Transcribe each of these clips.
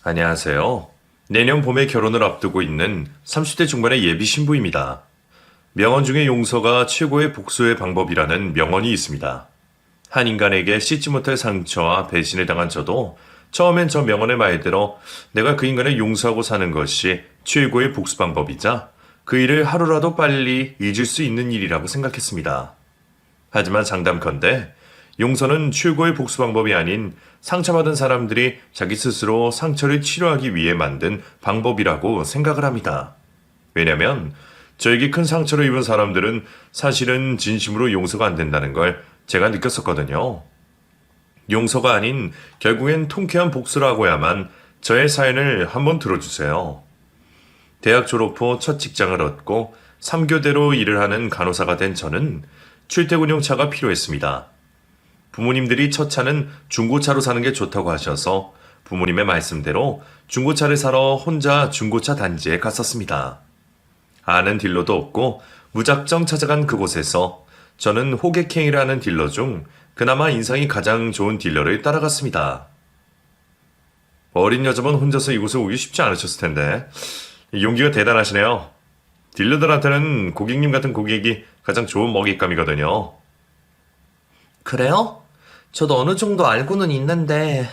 안녕하세요. 내년 봄에 결혼을 앞두고 있는 30대 중반의 예비 신부입니다. 명언 중에 용서가 최고의 복수의 방법이라는 명언이 있습니다. 한 인간에게 씻지 못할 상처와 배신을 당한 저도 처음엔 저 명언의 말대로 내가 그 인간을 용서하고 사는 것이 최고의 복수 방법이자 그 일을 하루라도 빨리 잊을 수 있는 일이라고 생각했습니다. 하지만 장담컨대 용서는 최고의 복수 방법이 아닌 상처받은 사람들이 자기 스스로 상처를 치료하기 위해 만든 방법이라고 생각을 합니다. 왜냐면 저에게 큰 상처를 입은 사람들은 사실은 진심으로 용서가 안 된다는 걸 제가 느꼈었거든요. 용서가 아닌 결국엔 통쾌한 복수라고 야만 저의 사연을 한번 들어주세요. 대학 졸업 후 첫 직장을 얻고 3교대로 일을 하는 간호사가 된 저는 출퇴근용 차가 필요했습니다. 부모님들이 첫 차는 중고차로 사는 게 좋다고 하셔서 부모님의 말씀대로 중고차를 사러 혼자 중고차 단지에 갔었습니다. 아는 딜러도 없고 무작정 찾아간 그곳에서 저는 호객행위라는 딜러 중 그나마 인상이 가장 좋은 딜러를 따라갔습니다. 어린 여자분 혼자서 이곳에 오기 쉽지 않으셨을 텐데 용기가 대단하시네요. 딜러들한테는 고객님 같은 고객이 가장 좋은 먹잇감이거든요. 그래요? 저도 어느 정도 알고는 있는데,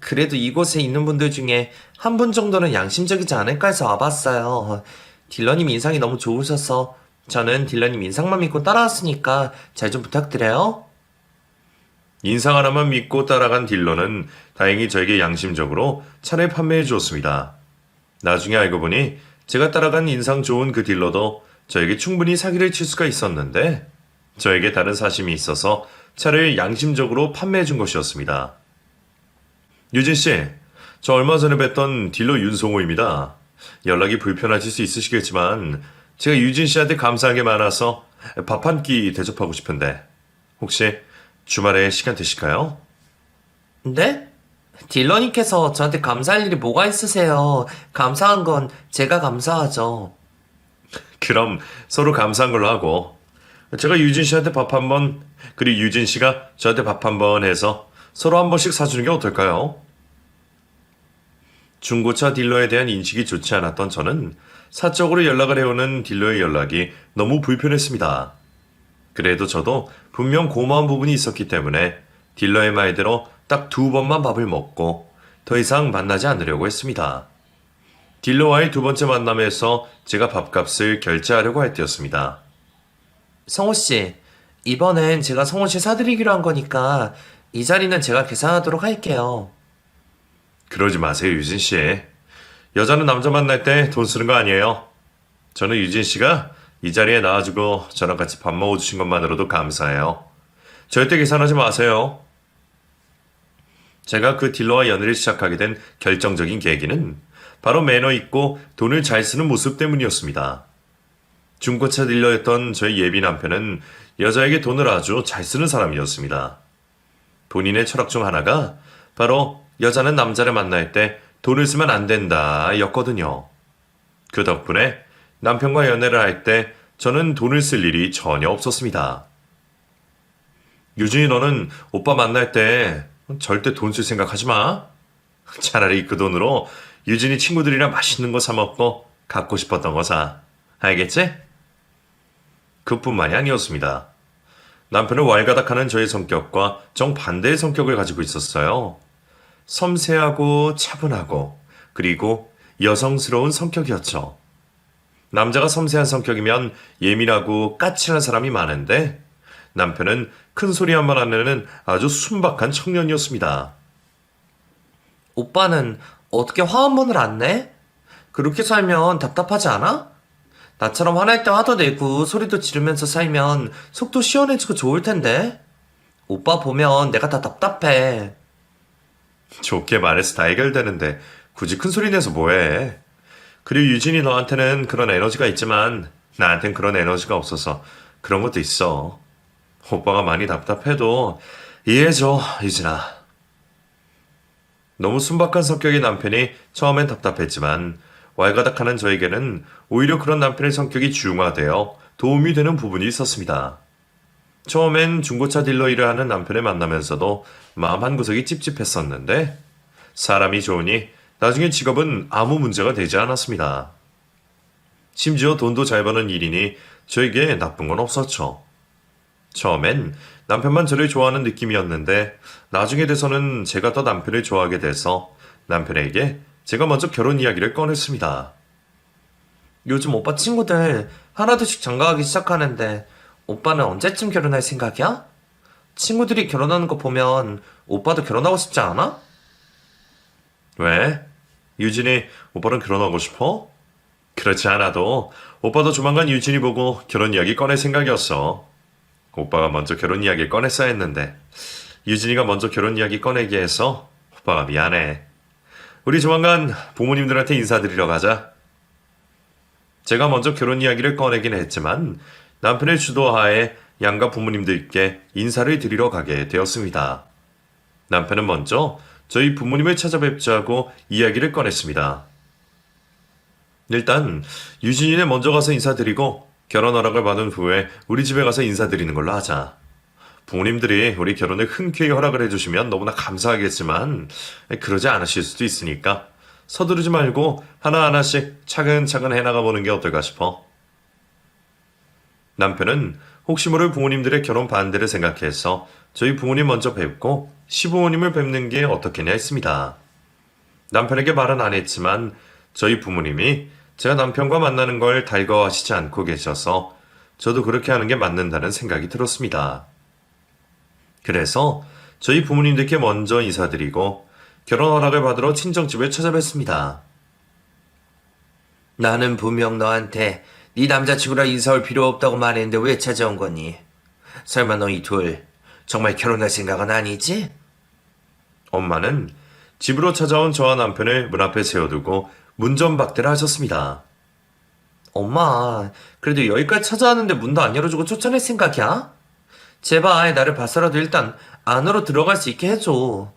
그래도 이곳에 있는 분들 중에 한 분 정도는 양심적이지 않을까 해서 와봤어요. 딜러님 인상이 너무 좋으셔서 저는 딜러님 인상만 믿고 따라왔으니까 잘 좀 부탁드려요. 인상 하나만 믿고 따라간 딜러는 다행히 저에게 양심적으로 차를 판매해 주었습니다. 나중에 알고 보니 제가 따라간 인상 좋은 그 딜러도 저에게 충분히 사기를 칠 수가 있었는데 저에게 다른 사심이 있어서 차를 양심적으로 판매해 준 것이었습니다. 유진 씨, 저 얼마 전에 뵀던 딜러 윤송호입니다. 연락이 불편하실 수 있으시겠지만 제가 유진 씨한테 감사한 게 많아서 밥 한 끼 대접하고 싶은데 혹시 주말에 시간 되실까요? 네? 딜러님께서 저한테 감사할 일이 뭐가 있으세요? 감사한 건 제가 감사하죠. 그럼 서로 감사한 걸로 하고 제가 유진 씨한테 밥 한 번, 그리고 유진 씨가 저한테 밥 한 번 해서 서로 한 번씩 사주는 게 어떨까요? 중고차 딜러에 대한 인식이 좋지 않았던 저는 사적으로 연락을 해오는 딜러의 연락이 너무 불편했습니다. 그래도 저도 분명 고마운 부분이 있었기 때문에 딜러의 말대로 딱 2번만 밥을 먹고 더 이상 만나지 않으려고 했습니다. 딜러와의 두 번째 만남에서 제가 밥값을 결제하려고 할 때였습니다. 성호씨, 이번엔 제가 성호씨 사드리기로 한 거니까 이 자리는 제가 계산하도록 할게요. 그러지 마세요, 유진 씨. 여자는 남자 만날 때 돈 쓰는 거 아니에요. 저는 유진 씨가 이 자리에 나와주고 저랑 같이 밥 먹어주신 것만으로도 감사해요. 절대 계산하지 마세요. 제가 그 딜러와 연애를 시작하게 된 결정적인 계기는 바로 매너 있고 돈을 잘 쓰는 모습 때문이었습니다. 중고차 딜러였던 저희 예비 남편은 여자에게 돈을 아주 잘 쓰는 사람이었습니다. 본인의 철학 중 하나가 바로 여자는 남자를 만날 때 돈을 쓰면 안 된다 였거든요. 그 덕분에 남편과 연애를 할 때 저는 돈을 쓸 일이 전혀 없었습니다. 유진이 너는 오빠 만날 때 절대 돈 쓸 생각하지 마. 차라리 그 돈으로 유진이 친구들이랑 맛있는 거 사 먹고 갖고 싶었던 거 사. 알겠지? 그뿐만이 아니었습니다. 남편은 왈가닥하는 저의 성격과 정반대의 성격을 가지고 있었어요. 섬세하고 차분하고 그리고 여성스러운 성격이었죠. 남자가 섬세한 성격이면 예민하고 까칠한 사람이 많은데 남편은 큰 소리 한 번 안 내는 아주 순박한 청년이었습니다. 오빠는 어떻게 화 한 번을 안 내? 그렇게 살면 답답하지 않아? 나처럼 화날 때 화도 내고 소리도 지르면서 살면 속도 시원해지고 좋을 텐데. 오빠 보면 내가 다 답답해. 좋게 말해서 다 해결되는데 굳이 큰 소리 내서 뭐해. 그리고 유진이 너한테는 그런 에너지가 있지만 나한텐 그런 에너지가 없어서 그런 것도 있어. 오빠가 많이 답답해도 이해해줘, 유진아. 너무 순박한 성격의 남편이 처음엔 답답했지만 왈가닥하는 저에게는 오히려 그런 남편의 성격이 중화되어 도움이 되는 부분이 있었습니다. 처음엔 중고차 딜러 일을 하는 남편을 만나면서도 마음 한구석이 찝찝했었는데 사람이 좋으니 나중에 직업은 아무 문제가 되지 않았습니다. 심지어 돈도 잘 버는 일이니 저에게 나쁜 건 없었죠. 처음엔 남편만 저를 좋아하는 느낌이었는데 나중에 돼서는 제가 더 남편을 좋아하게 돼서 남편에게 제가 먼저 결혼 이야기를 꺼냈습니다. 요즘 오빠 친구들 하나둘씩 장가가기 시작하는데 오빠는 언제쯤 결혼할 생각이야? 친구들이 결혼하는 거 보면 오빠도 결혼하고 싶지 않아? 왜? 유진이 오빠랑 결혼하고 싶어? 그렇지 않아도 오빠도 조만간 유진이 보고 결혼 이야기 꺼낼 생각이었어. 오빠가 먼저 결혼 이야기 꺼냈어야 했는데 유진이가 먼저 결혼 이야기 꺼내게 해서 오빠가 미안해. 우리 조만간 부모님들한테 인사드리러 가자. 제가 먼저 결혼 이야기를 꺼내긴 했지만 남편의 주도하에 양가 부모님들께 인사를 드리러 가게 되었습니다. 남편은 먼저 저희 부모님을 찾아뵙자고 이야기를 꺼냈습니다. 일단 유진이네 먼저 가서 인사드리고 결혼 허락을 받은 후에 우리 집에 가서 인사드리는 걸로 하자. 부모님들이 우리 결혼을 흔쾌히 허락을 해주시면 너무나 감사하겠지만 그러지 않으실 수도 있으니까 서두르지 말고 하나하나씩 차근차근 해나가 보는 게 어떨까 싶어. 남편은 혹시 모를 부모님들의 결혼 반대를 생각해서 저희 부모님 먼저 뵙고 시부모님을 뵙는 게 어떻겠냐 했습니다. 남편에게 말은 안 했지만 저희 부모님이 제가 남편과 만나는 걸 달가워하시지 않고 계셔서 저도 그렇게 하는 게 맞는다는 생각이 들었습니다. 그래서 저희 부모님들께 먼저 인사드리고 결혼 허락을 받으러 친정집을 찾아뵀습니다. 나는 분명 너한테 네 남자친구랑 인사 올 필요 없다고 말했는데 왜 찾아온 거니? 설마 너희 둘 정말 결혼할 생각은 아니지? 엄마는 집으로 찾아온 저와 남편을 문 앞에 세워두고 문전박대를 하셨습니다. 엄마, 그래도 여기까지 찾아왔는데 문도 안 열어주고 쫓아낼 생각이야? 제발 나를 봐서라도 일단 안으로 들어갈 수 있게 해줘.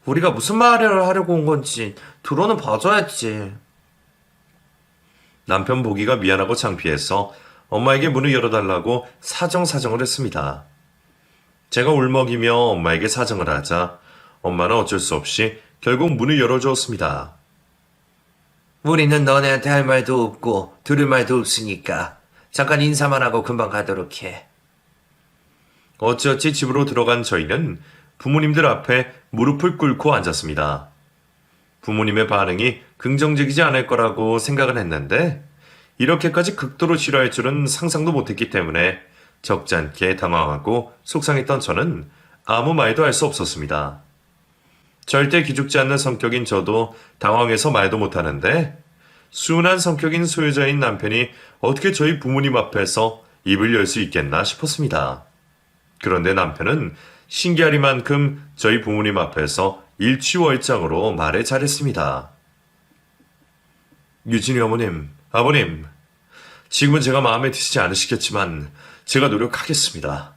우리가 무슨 말을 하려고 온 건지 들어는 봐줘야지. 남편 보기가 미안하고 창피해서 엄마에게 문을 열어달라고 사정을 했습니다. 제가 울먹이며 엄마에게 사정을 하자 엄마는 어쩔 수 없이 결국 문을 열어주었습니다. 우리는 너네한테 할 말도 없고 들을 말도 없으니까 잠깐 인사만 하고 금방 가도록 해. 어찌어찌 집으로 들어간 저희는 부모님들 앞에 무릎을 꿇고 앉았습니다. 부모님의 반응이 긍정적이지 않을 거라고 생각은 했는데 이렇게까지 극도로 싫어할 줄은 상상도 못했기 때문에 적잖게 당황하고 속상했던 저는 아무 말도 할 수 없었습니다. 절대 기죽지 않는 성격인 저도 당황해서 말도 못하는데 순한 성격인 소유자인 남편이 어떻게 저희 부모님 앞에서 입을 열 수 있겠나 싶었습니다. 그런데 남편은 신기하리만큼 저희 부모님 앞에서 일취월장으로 말을 잘했습니다. 유진이 어머님, 아버님, 지금은 제가 마음에 드시지 않으시겠지만 제가 노력하겠습니다.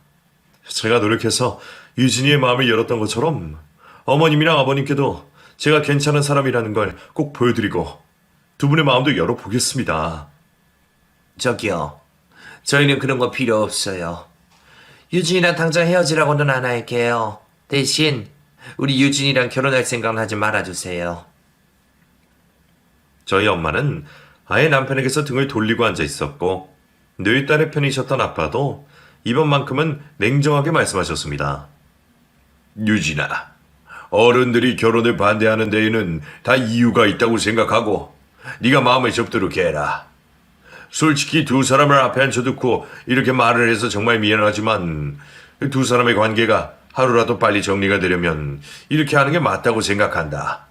제가 노력해서 유진이의 마음을 열었던 것처럼 어머님이랑 아버님께도 제가 괜찮은 사람이라는 걸 꼭 보여드리고 두 분의 마음도 열어보겠습니다. 저기요, 저희는 그런 거 필요 없어요. 유진이랑 당장 헤어지라고는 안 할게요. 대신 우리 유진이랑 결혼할 생각은 하지 말아주세요. 저희 엄마는 아예 남편에게서 등을 돌리고 앉아 있었고 늘 딸의 편이셨던 아빠도 이번만큼은 냉정하게 말씀하셨습니다. 유진아, 어른들이 결혼을 반대하는 데에는 다 이유가 있다고 생각하고 네가 마음을 접도록 해라. 솔직히 두 사람을 앞에 앉혀두고 이렇게 말을 해서 정말 미안하지만 두 사람의 관계가 하루라도 빨리 정리가 되려면 이렇게 하는 게 맞다고 생각한다.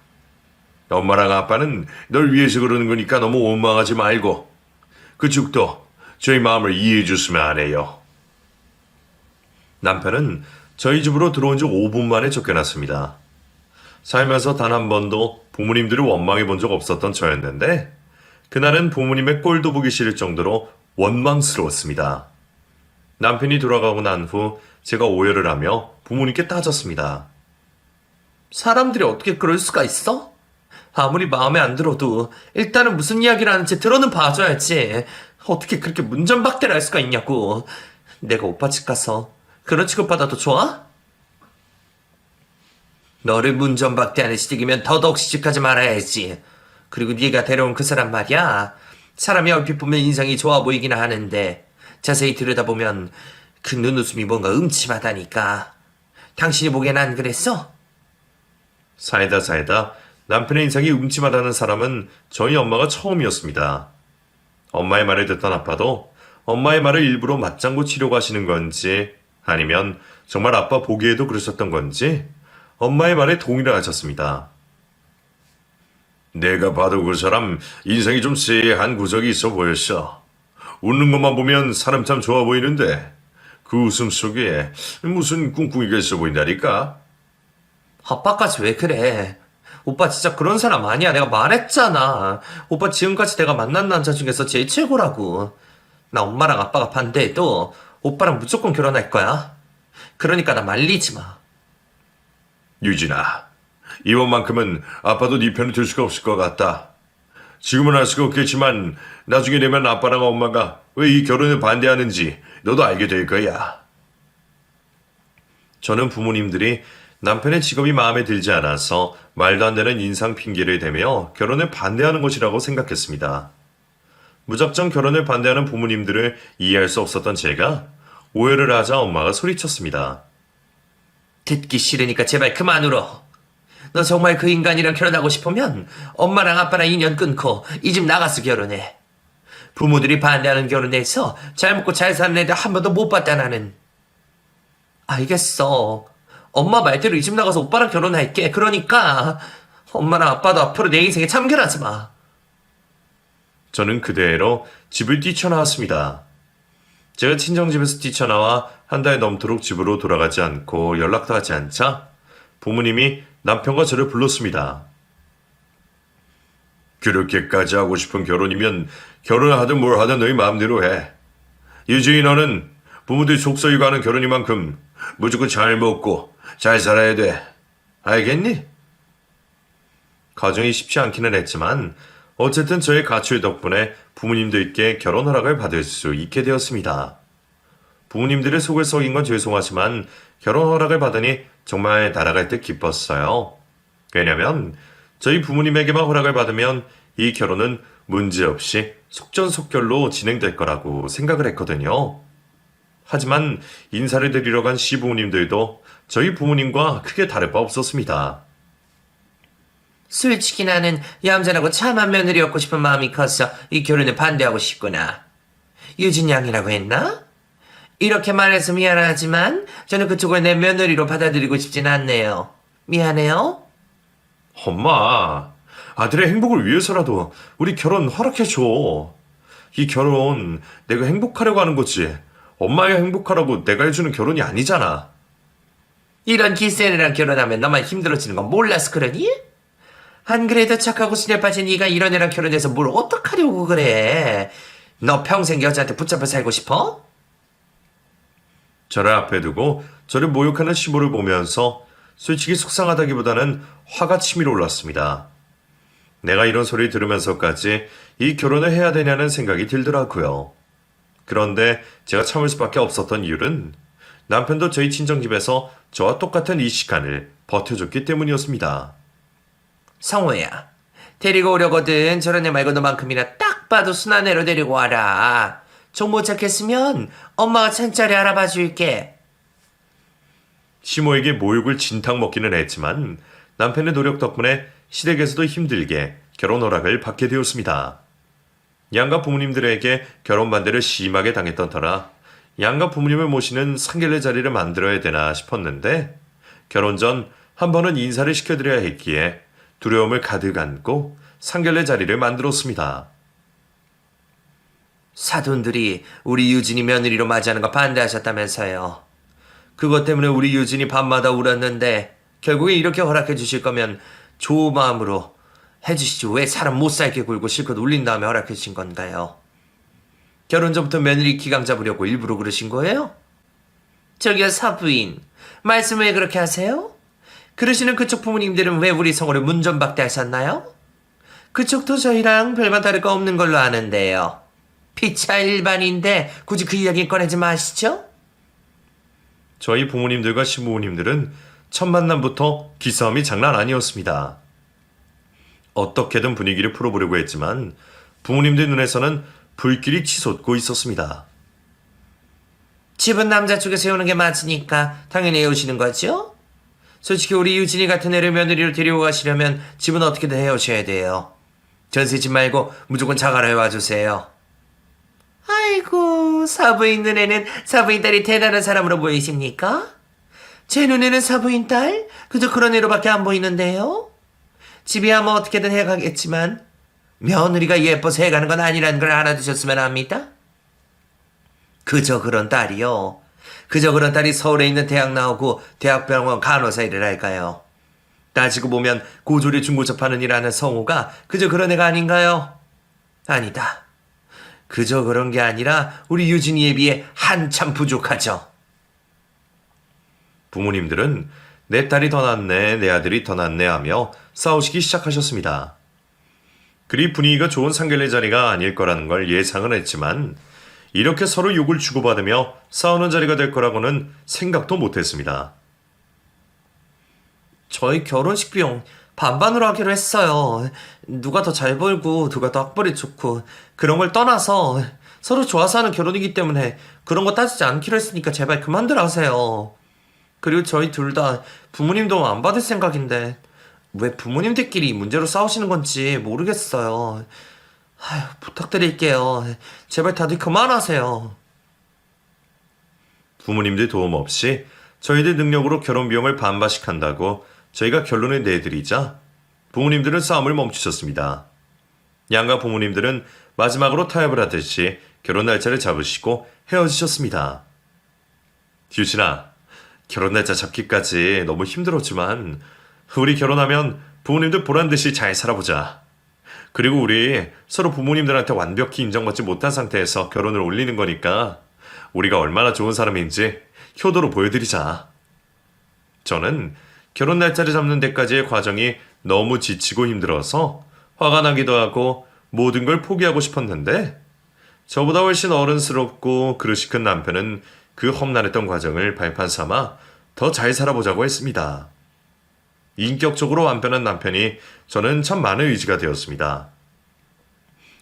엄마랑 아빠는 널 위해서 그러는 거니까 너무 원망하지 말고 그쪽도 저희 마음을 이해해 줬으면 하네요. 남편은 저희 집으로 들어온 지 5분 만에 쫓겨났습니다. 살면서 단 한 번도 부모님들을 원망해 본 적 없었던 저였는데 그날은 부모님의 꼴도 보기 싫을 정도로 원망스러웠습니다. 남편이 돌아가고 난 후 제가 오해를 하며 부모님께 따졌습니다. 사람들이 어떻게 그럴 수가 있어? 아무리 마음에 안 들어도 일단은 무슨 이야기를 하는지 들어는 봐줘야지. 어떻게 그렇게 문전박대를 할 수가 있냐고. 내가 오빠 집 가서 그런 취급받아도 좋아? 너를 문전박대하는 시댁이면 더더욱 시집가지 말아야지. 그리고 네가 데려온 그 사람 말이야. 사람이 얼핏 보면 인상이 좋아 보이긴 하는데 자세히 들여다보면 그 눈웃음이 뭔가 음침하다니까. 당신이 보기엔 안 그랬어? 사이다 남편의 인상이 음침하다는 사람은 저희 엄마가 처음이었습니다. 엄마의 말을 듣던 아빠도 엄마의 말을 일부러 맞장구 치려고 하시는 건지 아니면 정말 아빠 보기에도 그러셨던 건지 엄마의 말에 동의를 하셨습니다. 내가 봐도 그 사람 인상이 좀 쎄한 구석이 있어 보였어. 웃는 것만 보면 사람 참 좋아 보이는데 그 웃음 속에 무슨 꿍꿍이가 있어 보인다니까? 아빠까지 왜 그래? 오빠 진짜 그런 사람 아니야. 내가 말했잖아. 오빠 지금까지 내가 만난 남자 중에서 제일 최고라고. 나 엄마랑 아빠가 반대해도 오빠랑 무조건 결혼할 거야. 그러니까 나 말리지 마. 유진아, 이번만큼은 아빠도 네 편을 들 수가 없을 것 같다. 지금은 알 수가 없겠지만 나중에 되면 아빠랑 엄마가 왜 이 결혼을 반대하는지 너도 알게 될 거야. 저는 부모님들이 남편의 직업이 마음에 들지 않아서 말도 안 되는 인상 핑계를 대며 결혼을 반대하는 것이라고 생각했습니다. 무작정 결혼을 반대하는 부모님들을 이해할 수 없었던 제가 오해를 하자 엄마가 소리쳤습니다. 듣기 싫으니까 제발 그만 울어. 너 정말 그 인간이랑 결혼하고 싶으면 엄마랑 아빠랑 인연 끊고 이 집 나가서 결혼해. 부모들이 반대하는 결혼에서 잘 먹고 잘 사는 애들 한 번도 못 봤다 나는. 알겠어. 엄마 말대로 이 집 나가서 오빠랑 결혼할게. 그러니까 엄마랑 아빠도 앞으로 내 인생에 참견하지 마. 저는 그대로 집을 뛰쳐나왔습니다. 제가 친정집에서 뛰쳐나와 한 달 넘도록 집으로 돌아가지 않고 연락도 하지 않자 부모님이 남편과 저를 불렀습니다. 그렇게까지 하고 싶은 결혼이면 결혼을 하든 뭘 하든 너희 마음대로 해. 유진이 너는 부모들이 속썩이고 하는 결혼이만큼 무조건 잘 먹고 잘 살아야 돼. 알겠니? 가정이 쉽지 않기는 했지만 어쨌든 저의 가출 덕분에 부모님들께 결혼 허락을 받을 수 있게 되었습니다. 부모님들의 속을 썩인 건 죄송하지만 결혼 허락을 받으니 정말 날아갈 듯 기뻤어요. 왜냐면 저희 부모님에게만 허락을 받으면 이 결혼은 문제없이 속전속결로 진행될 거라고 생각을 했거든요. 하지만 인사를 드리러 간 시부모님들도 저희 부모님과 크게 다를 바 없었습니다. 솔직히 나는 얌전하고 참한 며느리였고 싶은 마음이 커서 이 결혼에 반대하고 싶구나. 유진 양이라고 했나? 이렇게 말해서 미안하지만 저는 그쪽을 내 며느리로 받아들이고 싶진 않네요. 미안해요. 엄마, 아들의 행복을 위해서라도 우리 결혼 허락해줘. 이 결혼 내가 행복하려고 하는 거지. 엄마가 행복하라고 내가 해주는 결혼이 아니잖아. 이런 기세리랑 결혼하면 너만 힘들어지는 건 몰라서 그러니? 안 그래도 착하고 순에 빠진 네가 이런 애랑 결혼해서 뭘 어떡하려고 그래? 너 평생 여자한테 붙잡혀 살고 싶어? 저를 앞에 두고 저를 모욕하는 시모를 보면서 솔직히 속상하다기보다는 화가 치밀어 올랐습니다. 내가 이런 소리를 들으면서까지 이 결혼을 해야 되냐는 생각이 들더라고요. 그런데 제가 참을 수밖에 없었던 이유는 남편도 저희 친정집에서 저와 똑같은 이 시간을 버텨줬기 때문이었습니다. 성호야, 데리고 오려거든. 저런 애 말고 너만큼이나 딱 봐도 순한 애로 데리고 와라. 좀 못 찾겠으면 엄마가 천짜리 알아봐 줄게. 시모에게 모욕을 진탕 먹기는 했지만 남편의 노력 덕분에 시댁에서도 힘들게 결혼 허락을 받게 되었습니다. 양가 부모님들에게 결혼 반대를 심하게 당했던 터라 양가 부모님을 모시는 상견례 자리를 만들어야 되나 싶었는데 결혼 전 한 번은 인사를 시켜드려야 했기에 두려움을 가득 안고 상견례 자리를 만들었습니다. 사돈들이 우리 유진이 며느리로 맞이하는 거 반대하셨다면서요. 그것 때문에 우리 유진이 밤마다 울었는데 결국에 이렇게 허락해 주실 거면 좋은 마음으로 해주시지 왜 사람 못 살게 굴고 실컷 울린 다음에 허락해 주신 건가요? 결혼 전부터 며느리 기강 잡으려고 일부러 그러신 거예요? 저기요 사부인, 말씀 왜 그렇게 하세요? 그러시는 그쪽 부모님들은 왜 우리 성호를 문전박대하셨나요? 그쪽도 저희랑 별반 다를 거 없는 걸로 아는데요. 피차 일반인데 굳이 그 이야기 꺼내지 마시죠? 저희 부모님들과 시부모님들은 첫 만남부터 기싸움이 장난 아니었습니다. 어떻게든 분위기를 풀어보려고 했지만 부모님들 눈에서는 불길이 치솟고 있었습니다. 집은 남자 쪽에서 오는 게 맞으니까 당연히 헤어지는 거죠? 솔직히 우리 유진이 같은 애를 며느리로 데리고 가시려면 집은 어떻게든 헤어져야 돼요. 전세집 말고 무조건 자가로 해와주세요. 아이고, 사부인 눈에는 사부인 딸이 대단한 사람으로 보이십니까? 제 눈에는 사부인 딸? 그저 그런 애로밖에 안 보이는데요? 집이야 뭐 어떻게든 해가겠지만 며느리가 예뻐서 해가는 건 아니라는 걸 알아두셨으면 합니다. 그저 그런 딸이요. 그저 그런 딸이 서울에 있는 대학 나오고 대학병원 간호사 일을 할까요? 따지고 보면 고졸에 중고접하는 일 하는 성우가 그저 그런 애가 아닌가요? 아니다. 그저 그런 게 아니라 우리 유진이에 비해 한참 부족하죠. 부모님들은 내 딸이 더 낫네, 내 아들이 더 낫네 하며 싸우시기 시작하셨습니다. 그리 분위기가 좋은 상견례 자리가 아닐 거라는 걸 예상은 했지만 이렇게 서로 욕을 주고받으며 싸우는 자리가 될 거라고는 생각도 못했습니다. 저희 결혼식 비용 반반으로 하기로 했어요. 누가 더 잘 벌고 누가 더 학벌이 좋고 그런 걸 떠나서 서로 좋아서 하는 결혼이기 때문에 그런 거 따지지 않기로 했으니까 제발 그만들 하세요. 그리고 저희 둘 다 부모님 도움 안 받을 생각인데 왜 부모님들끼리 이 문제로 싸우시는 건지 모르겠어요. 아휴, 부탁드릴게요. 제발 다들 그만하세요. 부모님들 도움 없이 저희들 능력으로 결혼 비용을 반반씩 한다고 저희가 결론을 내드리자 부모님들은 싸움을 멈추셨습니다. 양가 부모님들은 마지막으로 타협을 하듯이 결혼 날짜를 잡으시고 헤어지셨습니다. 유진아, 결혼 날짜 잡기까지 너무 힘들었지만 우리 결혼하면 부모님들 보란듯이 잘 살아보자. 그리고 우리 서로 부모님들한테 완벽히 인정받지 못한 상태에서 결혼을 올리는 거니까 우리가 얼마나 좋은 사람인지 효도로 보여드리자. 저는 결혼 날짜를 잡는 데까지의 과정이 너무 지치고 힘들어서 화가 나기도 하고 모든 걸 포기하고 싶었는데 저보다 훨씬 어른스럽고 그릇이 큰 남편은 그 험난했던 과정을 발판 삼아 더 잘 살아보자고 했습니다. 인격적으로 완편한 남편이 저는 참 많은 의지가 되었습니다.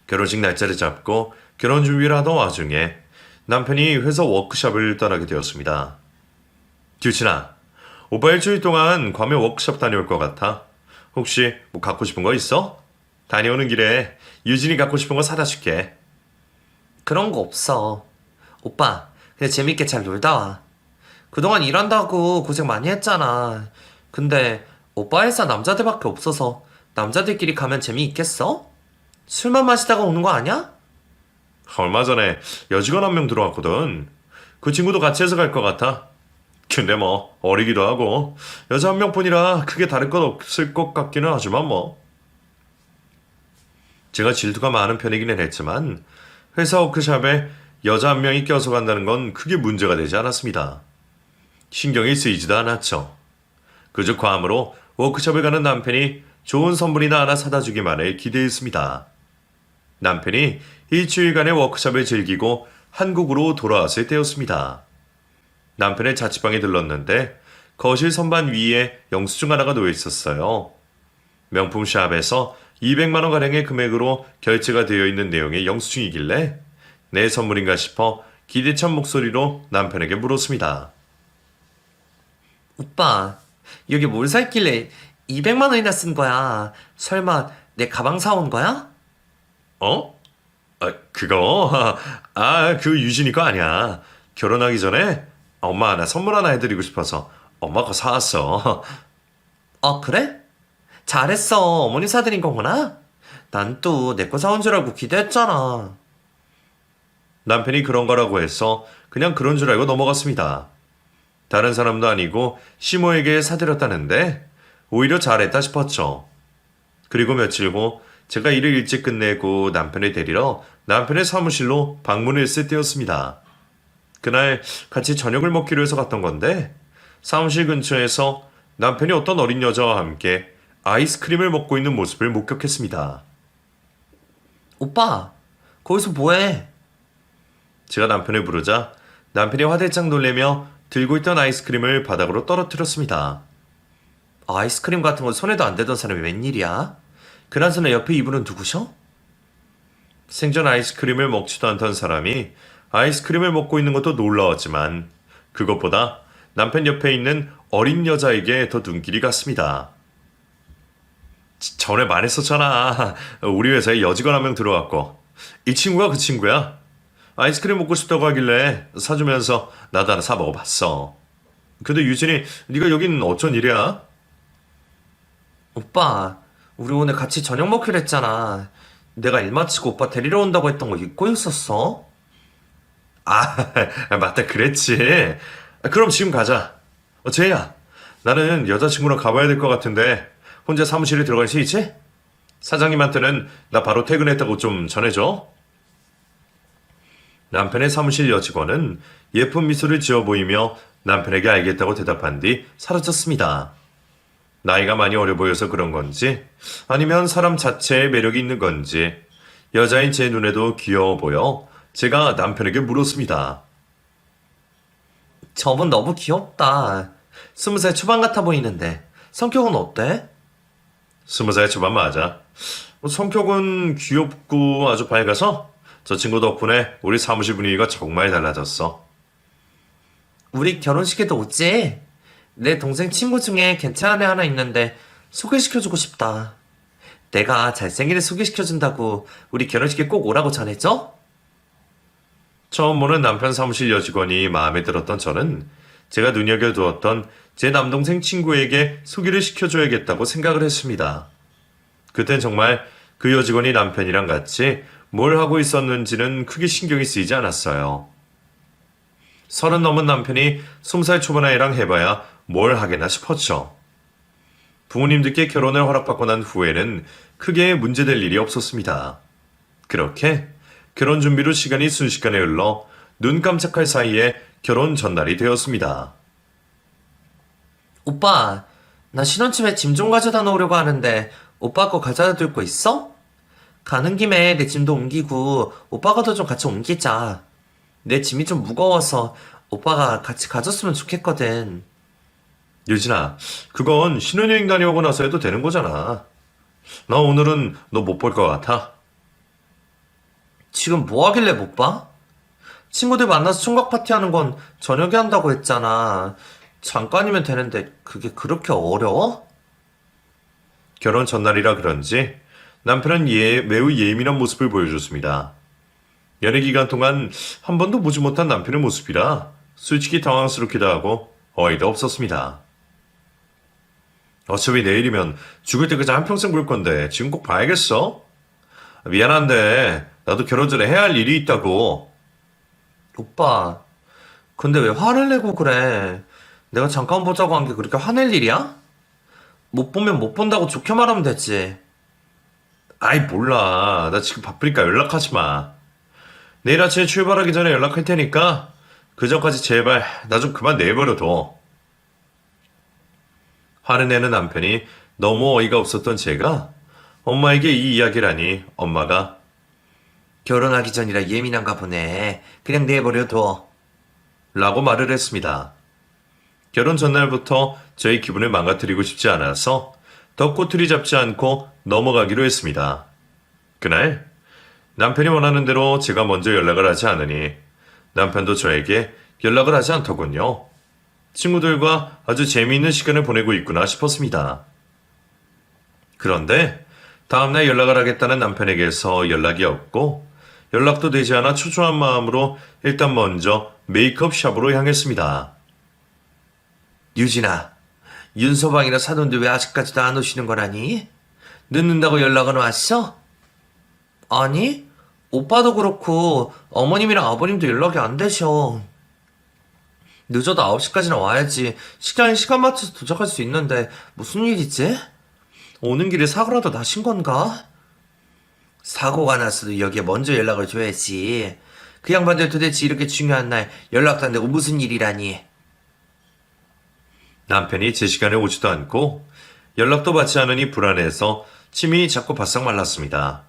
결혼식 날짜를 잡고 결혼 준비를 하던 와중에 남편이 회사 워크숍을 떠나게 되었습니다. 유진아, 오빠 일주일 동안 괌에 워크숍 다녀올 것 같아. 혹시 뭐 갖고 싶은 거 있어? 다녀오는 길에 유진이 갖고 싶은 거 사다 줄게. 그런 거 없어. 오빠, 그냥 재밌게 잘 놀다 와. 그동안 일한다고 고생 많이 했잖아. 근데 오빠 회사 남자들밖에 없어서 남자들끼리 가면 재미있겠어? 술만 마시다가 오는 거 아니야? 얼마 전에 여직원 한 명 들어왔거든. 그 친구도 같이 해서 갈 것 같아. 근데 뭐 어리기도 하고 여자 한 명뿐이라 크게 다를 것 없을 것 같기는 하지만 뭐. 제가 질투가 많은 편이기는 했지만 회사 워크숍에 여자 한 명이 껴서 간다는 건 크게 문제가 되지 않았습니다. 신경이 쓰이지도 않았죠. 그저 괌으로 워크숍을 가는 남편이 좋은 선물이나 하나 사다 주기만을 기대했습니다. 남편이 일주일간의 워크숍을 즐기고 한국으로 돌아왔을 때였습니다. 남편의 자취방에 들렀는데 거실 선반 위에 영수증 하나가 놓여 있었어요. 명품 샵에서 200만 원 가량의 금액으로 결제가 되어 있는 내용의 영수증이길래 내 선물인가 싶어 기대찬 목소리로 남편에게 물었습니다. 오빠, 여기 뭘 샀길래 200만 원이나 쓴 거야? 설마 내 가방 사온 거야? 어? 그거? 그 유진이 거 아니야. 결혼하기 전에 엄마 나 선물 하나 해드리고 싶어서 엄마 거 사왔어. 그래? 잘했어. 어머니 사드린 거구나? 난 또 내 거 사온 줄 알고 기대했잖아. 남편이 그런 거라고 해서 그냥 그런 줄 알고 넘어갔습니다. 다른 사람도 아니고 시모에게 사드렸다는데 오히려 잘했다 싶었죠. 그리고 며칠 후 제가 일을 일찍 끝내고 남편을 데리러 남편의 사무실로 방문을 했을 때였습니다. 그날 같이 저녁을 먹기로 해서 갔던 건데 사무실 근처에서 남편이 어떤 어린 여자와 함께 아이스크림을 먹고 있는 모습을 목격했습니다. 오빠, 거기서 뭐해? 제가 남편을 부르자 남편이 화들짝 놀래며 들고 있던 아이스크림을 바닥으로 떨어뜨렸습니다. 아이스크림 같은 건 손에도 안 대던 사람이 웬일이야? 그나저나 옆에 이분은 누구셔? 생전 아이스크림을 먹지도 않던 사람이 아이스크림을 먹고 있는 것도 놀라웠지만 그것보다 남편 옆에 있는 어린 여자에게 더 눈길이 갔습니다. 전에 말했었잖아. 우리 회사에 여직원 한 명 들어왔고 이 친구가 그 친구야. 아이스크림 먹고 싶다고 하길래 사주면서 나도 하나 사 먹어봤어. 근데 유진이 네가 여긴 어쩐 일이야? 오빠, 우리 오늘 같이 저녁 먹기로 했잖아. 내가 일 마치고 오빠 데리러 온다고 했던 거 잊고 있었어? 아, 맞다, 그랬지. 그럼 지금 가자. 제이야, 나는 여자친구랑 가봐야 될 것 같은데 혼자 사무실에 들어갈 수 있지? 사장님한테는 나 바로 퇴근했다고 좀 전해줘. 남편의 사무실 여직원은 예쁜 미소를 지어 보이며 남편에게 알겠다고 대답한 뒤 사라졌습니다. 나이가 많이 어려 보여서 그런 건지 아니면 사람 자체에 매력이 있는 건지 여자인 제 눈에도 귀여워 보여 제가 남편에게 물었습니다. 저분 너무 귀엽다. 20살 초반 같아 보이는데 성격은 어때? 20살 초반 맞아. 성격은 귀엽고 아주 밝아서 저 친구 덕분에 우리 사무실 분위기가 정말 달라졌어. 우리 결혼식에도 오지? 내 동생 친구 중에 괜찮은 애 하나 있는데 소개시켜주고 싶다. 내가 잘생긴 애 소개시켜준다고 우리 결혼식에 꼭 오라고 전해줘? 처음 보는 남편 사무실 여직원이 마음에 들었던 저는 제가 눈여겨두었던 제 남동생 친구에게 소개를 시켜줘야겠다고 생각을 했습니다. 그땐 정말 그 여직원이 남편이랑 같이 뭘 하고 있었는지는 크게 신경이 쓰이지 않았어요. 30 넘은 남편이 20살 초반 아이랑 해봐야 뭘 하겠나 싶었죠. 부모님들께 결혼을 허락받고 난 후에는 크게 문제될 일이 없었습니다. 그렇게 결혼 준비로 시간이 순식간에 흘러 눈 깜짝할 사이에 결혼 전날이 되었습니다. 오빠, 나 신혼집에 짐 좀 가져다 놓으려고 하는데 오빠 거 가져다 둘 거 있어? 가는 김에 내 짐도 옮기고 오빠가 도 좀 같이 옮기자. 내 짐이 좀 무거워서 오빠가 같이 가졌으면 좋겠거든. 유진아, 그건 신혼여행 다녀오고 나서 해도 되는 거잖아. 나 오늘은 너 못 볼 것 같아. 지금 뭐 하길래 못 봐? 친구들 만나서 총각 파티하는 건 저녁에 한다고 했잖아. 잠깐이면 되는데 그게 그렇게 어려워? 결혼 전날이라 그런지 남편은 매우 예민한 모습을 보여줬습니다. 연애 기간 동안 한 번도 보지 못한 남편의 모습이라 솔직히 당황스럽기도 하고 어이도 없었습니다. 어차피 내일이면 죽을 때까지 한평생 볼 건데 지금 꼭 봐야겠어? 미안한데 나도 결혼 전에 해야 할 일이 있다고. 오빠, 근데 왜 화를 내고 그래? 내가 잠깐 보자고 한 게 그렇게 화낼 일이야? 못 보면 못 본다고 좋게 말하면 되지. 아이 몰라. 나 지금 바쁘니까 연락하지 마. 내일 아침에 출발하기 전에 연락할 테니까 그 전까지 제발 나 좀 그만 내버려둬. 화를 내는 남편이 너무 어이가 없었던 제가 엄마에게 이 이야기를 하니 엄마가 결혼하기 전이라 예민한가 보네. 그냥 내버려둬. 라고 말을 했습니다. 결혼 전날부터 저의 기분을 망가뜨리고 싶지 않아서 더 꼬투리 잡지 않고 넘어가기로 했습니다. 그날 남편이 원하는 대로 제가 먼저 연락을 하지 않으니 남편도 저에게 연락을 하지 않더군요. 친구들과 아주 재미있는 시간을 보내고 있구나 싶었습니다. 그런데 다음날 연락을 하겠다는 남편에게서 연락이 없고 연락도 되지 않아 초조한 마음으로 일단 먼저 메이크업 샵으로 향했습니다. 유진아, 윤서방이나 사돈들 왜 아직까지도 안 오시는 거라니? 늦는다고 연락은 왔어? 아니, 오빠도 그렇고 어머님이랑 아버님도 연락이 안 되셔. 늦어도 9시까지나 와야지 시간 맞춰서 도착할 수 있는데 무슨 일이지? 오는 길에 사고라도 나신 건가? 사고가 났어도 여기에 먼저 연락을 줘야지. 그 양반들 도대체 이렇게 중요한 날 연락도 안 되고 무슨 일이라니. 남편이 제 시간에 오지도 않고 연락도 받지 않으니 불안해서 침이 자꾸 바싹 말랐습니다.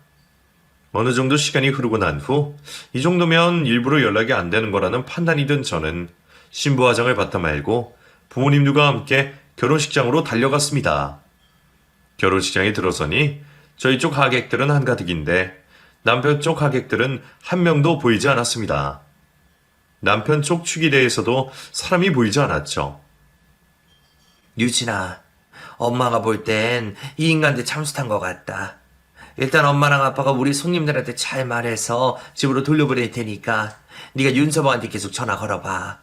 어느 정도 시간이 흐르고 난 후 이 정도면 일부러 연락이 안 되는 거라는 판단이 든 저는 신부화장을 받다 말고 부모님들과 함께 결혼식장으로 달려갔습니다. 결혼식장에 들어서니 저희 쪽 하객들은 한가득인데 남편 쪽 하객들은 한 명도 보이지 않았습니다. 남편 쪽 축의대에서도 사람이 보이지 않았죠. 유진아, 엄마가 볼 땐 이 인간들 참수탄 것 같다. 일단 엄마랑 아빠가 우리 손님들한테 잘 말해서 집으로 돌려보낼 테니까 네가 윤서방한테 계속 전화 걸어봐.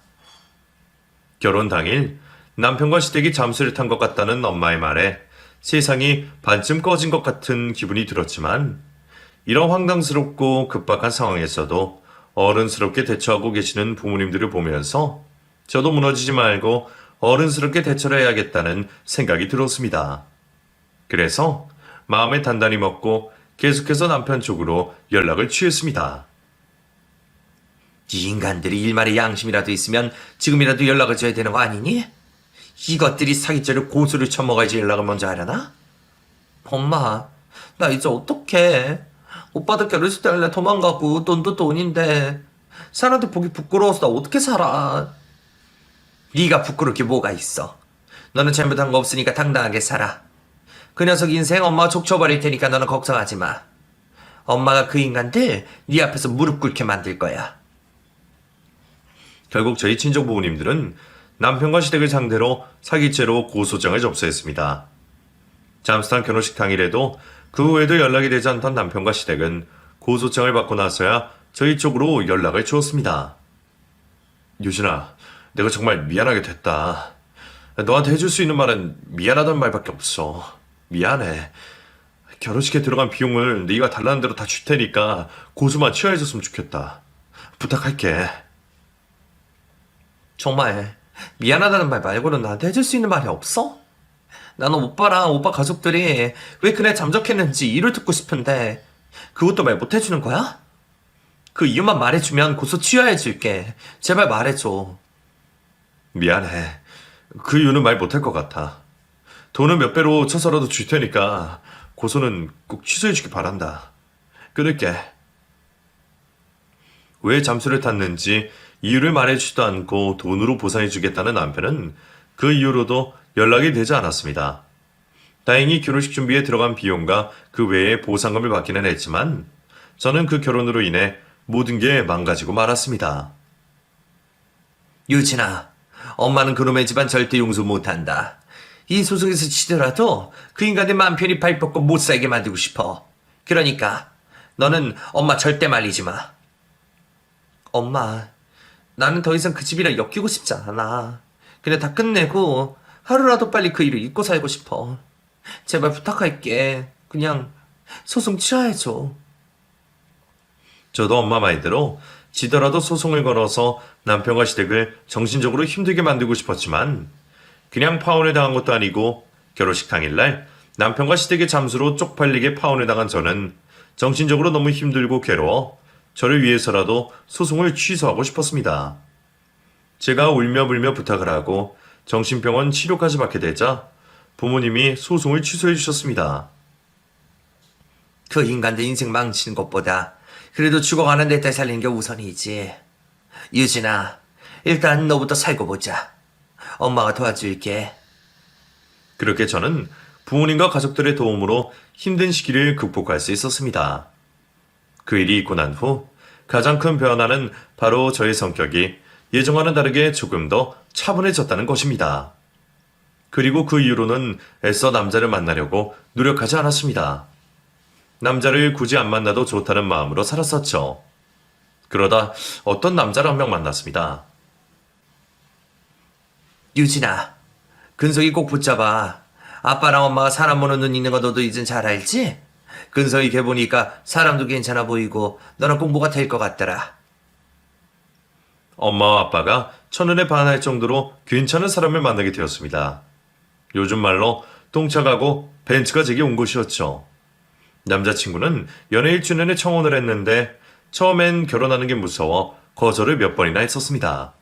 결혼 당일 남편과 시댁이 잠수를 탄 것 같다는 엄마의 말에 세상이 반쯤 꺼진 것 같은 기분이 들었지만 이런 황당스럽고 급박한 상황에서도 어른스럽게 대처하고 계시는 부모님들을 보면서 저도 무너지지 말고 어른스럽게 대처를 해야겠다는 생각이 들었습니다. 그래서 마음에 단단히 먹고 계속해서 남편 쪽으로 연락을 취했습니다. 이 인간들이 일말의 양심이라도 있으면 지금이라도 연락을 줘야 되는 거 아니니? 이것들이 사기죄를 고수를 쳐먹어야지 연락을 먼저 하려나? 엄마, 나 이제 어떡해? 오빠도 결혼식 때 할래 도망가고 돈도 돈인데 사람들 보기 부끄러워서 나 어떻게 살아? 네가 부끄러울 게 뭐가 있어? 너는 잘못한 거 없으니까 당당하게 살아. 그 녀석 인생 엄마가 족쳐버릴 테니까 너는 걱정하지 마. 엄마가 그 인간들 네 앞에서 무릎 꿇게 만들 거야. 결국 저희 친정 부모님들은 남편과 시댁을 상대로 사기죄로 고소장을 접수했습니다. 잠수탄 결혼식 당일에도 그 후에도 연락이 되지 않던 남편과 시댁은 고소장을 받고 나서야 저희 쪽으로 연락을 주었습니다. 유진아, 내가 정말 미안하게 됐다. 너한테 해줄 수 있는 말은 미안하다는 말밖에 없어. 미안해. 결혼식에 들어간 비용을 네가 달라는 대로 다 줄 테니까 고소만 취하해줬으면 좋겠다. 부탁할게. 정말 미안하다는 말 말고는 나한테 해줄 수 있는 말이 없어? 나는 오빠랑 오빠 가족들이 왜 그날 잠적했는지 이유를 듣고 싶은데 그것도 말 못 해주는 거야? 그 이유만 말해주면 고소 취하해줄게. 제발 말해줘. 미안해. 그 이유는 말 못할 것 같아. 돈은 몇 배로 쳐서라도 줄 테니까 고소는 꼭 취소해주기 바란다. 끊을게. 왜 잠수를 탔는지 이유를 말해주지도 않고 돈으로 보상해주겠다는 남편은 그 이후로도 연락이 되지 않았습니다. 다행히 결혼식 준비에 들어간 비용과 그 외에 보상금을 받기는 했지만 저는 그 결혼으로 인해 모든 게 망가지고 말았습니다. 유진아, 엄마는 그놈의 집안 절대 용서 못한다. 이 소송에서 지더라도 그 인간의 맘 편히 발 뻗고 못 살게 만들고 싶어. 그러니까 너는 엄마 절대 말리지 마. 엄마, 나는 더 이상 그 집이랑 엮이고 싶지 않아. 그냥 다 끝내고 하루라도 빨리 그 일을 잊고 살고 싶어. 제발 부탁할게. 그냥 소송 취하해줘. 저도 엄마 말대로 지더라도 소송을 걸어서 남편과 시댁을 정신적으로 힘들게 만들고 싶었지만 그냥 파혼을 당한 것도 아니고 결혼식 당일날 남편과 시댁의 잠수로 쪽팔리게 파혼을 당한 저는 정신적으로 너무 힘들고 괴로워 저를 위해서라도 소송을 취소하고 싶었습니다. 제가 울며불며 부탁을 하고 정신병원 치료까지 받게 되자 부모님이 소송을 취소해 주셨습니다. 그 인간들 인생 망치는 것보다 그래도 죽어가는 내 딸 살리는 게 우선이지. 유진아, 일단 너부터 살고 보자. 엄마가 도와줄게. 그렇게 저는 부모님과 가족들의 도움으로 힘든 시기를 극복할 수 있었습니다. 그 일이 있고 난 후 가장 큰 변화는 바로 저의 성격이 예전과는 다르게 조금 더 차분해졌다는 것입니다. 그리고 그 이후로는 애써 남자를 만나려고 노력하지 않았습니다. 남자를 굳이 안 만나도 좋다는 마음으로 살았었죠. 그러다 어떤 남자를 한 명 만났습니다. 유진아, 근석이 꼭 붙잡아. 아빠랑 엄마가 사람 보는 눈 있는 거 너도 이젠 잘 알지? 근석이 걔 보니까 사람도 괜찮아 보이고 너랑 꼭 뭐가 될 것 같더라. 엄마와 아빠가 첫눈에 반할 정도로 괜찮은 사람을 만나게 되었습니다. 요즘 말로 똥차 가고 벤츠가 제게 온 곳이었죠. 남자친구는 연애 1주년에 청혼을 했는데 처음엔 결혼하는 게 무서워 거절을 몇 번이나 했었습니다.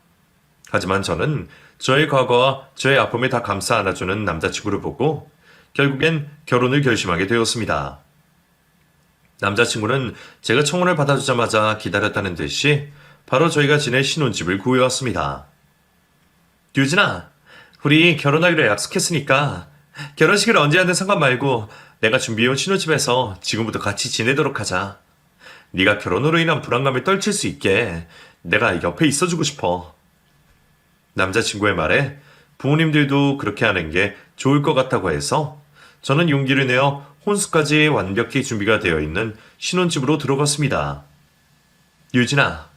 하지만 저는 저의 과거와 저의 아픔을 다 감싸 안아주는 남자친구를 보고 결국엔 결혼을 결심하게 되었습니다. 남자친구는 제가 청혼을 받아주자마자 기다렸다는 듯이 바로 저희가 지낼 신혼집을 구해왔습니다. 유진아, 우리 결혼하기로 약속했으니까 결혼식을 언제 하든 상관 말고 내가 준비해온 신혼집에서 지금부터 같이 지내도록 하자. 네가 결혼으로 인한 불안감을 떨칠 수 있게 내가 옆에 있어주고 싶어. 남자친구의 말에 부모님들도 그렇게 하는 게 좋을 것 같다고 해서 저는 용기를 내어 혼수까지 완벽히 준비가 되어 있는 신혼집으로 들어갔습니다. 유진아,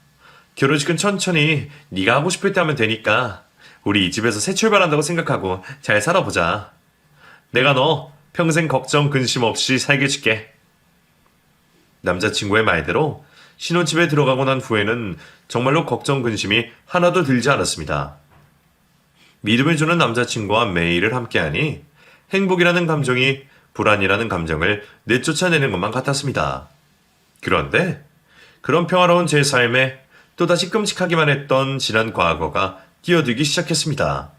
결혼식은 천천히 네가 하고 싶을 때 하면 되니까 우리 이 집에서 새 출발한다고 생각하고 잘 살아보자. 내가 너 평생 걱정 근심 없이 살게 해줄게. 남자친구의 말대로 신혼집에 들어가고 난 후에는 정말로 걱정 근심이 하나도 들지 않았습니다. 믿음을 주는 남자친구와 매일을 함께하니 행복이라는 감정이 불안이라는 감정을 내쫓아내는 것만 같았습니다. 그런데 그런 평화로운 제 삶에 또다시 끔찍하기만 했던 지난 과거가 끼어들기 시작했습니다.